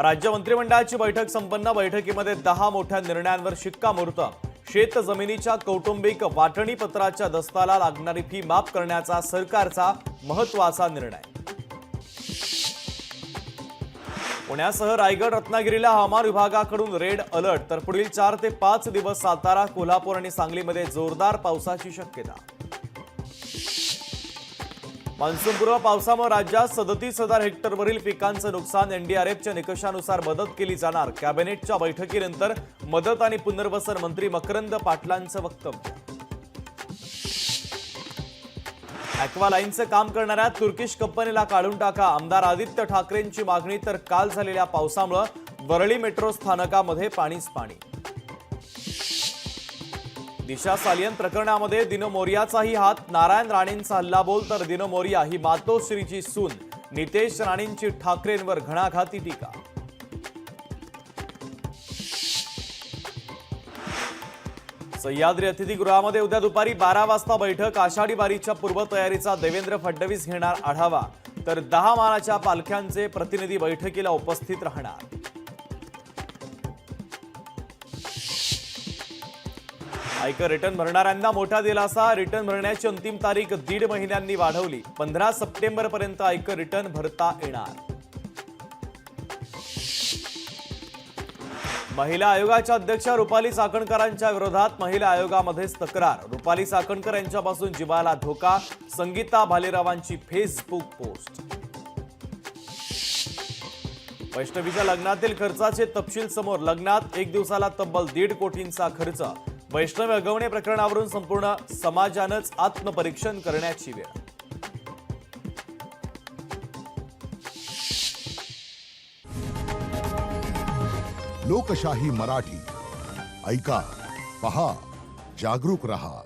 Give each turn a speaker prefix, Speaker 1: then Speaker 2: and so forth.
Speaker 1: राज्य मंत्रिमंडळाची बैठक संपन्न। बैठकीमध्ये 10 मोठ्या निर्णयांवर शिक्कामोर्तब। शेत जमिनीच्या कौटुंबिक वाटणी पत्राच्या दस्ताला लागणारी फी माफ करण्याचा सरकारचा महत्त्वाचा निर्णय। पुण्यासह रायगड रत्नागिरीला हवामान विभागाकडून रेड अलर्ट। तर पुढील 4 ते 5 दिवस सातारा, कोल्हापूर आणि सांगलीमध्ये जोरदार पावसाची शक्यता। मान्सूनपूर्व पावसामुळे राज्यात 37,000 हेक्टरवरील पिकांचं नुकसान। एनडीआरएफच्या निकषानुसार मदत केली जाणार। कॅबिनेटच्या बैठकीनंतर मदत आणि पुनर्वसन मंत्री मकरंद पाटलांचं वक्तव्य। ॲक्वा लाईनचं काम करणाऱ्या तुर्किश कंपनीला काढून टाका, आमदार आदित्य ठाकरेंची मागणी। तर काल झालेल्या पावसामुळे वरळी मेट्रो स्थानकामध्ये पाणीच पाणी। दिशा सालियन प्रकरणामध्ये दिनो मोरियाचाही हात। नारायण राणेंचा हल्लाबोल। तर दिनो मोरिया ही मातोश्रीची सून। नितेश राणेंची ठाकरेंवर घणाघाती टीका। सह्याद्री अतिथीगृहामध्ये उद्या दुपारी 12 वाजता बैठक। आषाढी वारीच्या पूर्वतयारीचा देवेंद्र फडणवीस घेणार आढावा। तर 10 मानाच्या पालख्यांचे प्रतिनिधी बैठकीला उपस्थित राहणार। आयकर रिटर्न भरणाऱ्यांना मोठा दिलासा। रिटर्न भरण्याची अंतिम तारीख 1.5 महिन्यांनी वाढवली। 15 सप्टेंबरपर्यंत आयकर रिटर्न भरता येणार। महिला आयोगाच्या अध्यक्षा रुपाली चाकणकरांच्या विरोधात महिला आयोगामध्येच तक्रार। रुपाली चाकणकर यांच्यापासून जीवाला धोका। संगीता भालेरावांची फेसबुक पोस्ट। वैष्णवीच्या लग्नातील खर्चाचे तपशील समोर। लग्नात 1 दिवसाला तब्बल 1.5 कोटींचा खर्च। वैष्णवी अगवणे प्रकरणावरून संपूर्ण समाजानंच आत्मपरीक्षण करण्याची वेळ।
Speaker 2: लोकशाही मराठी ऐका, पहा, जागरूक रहा।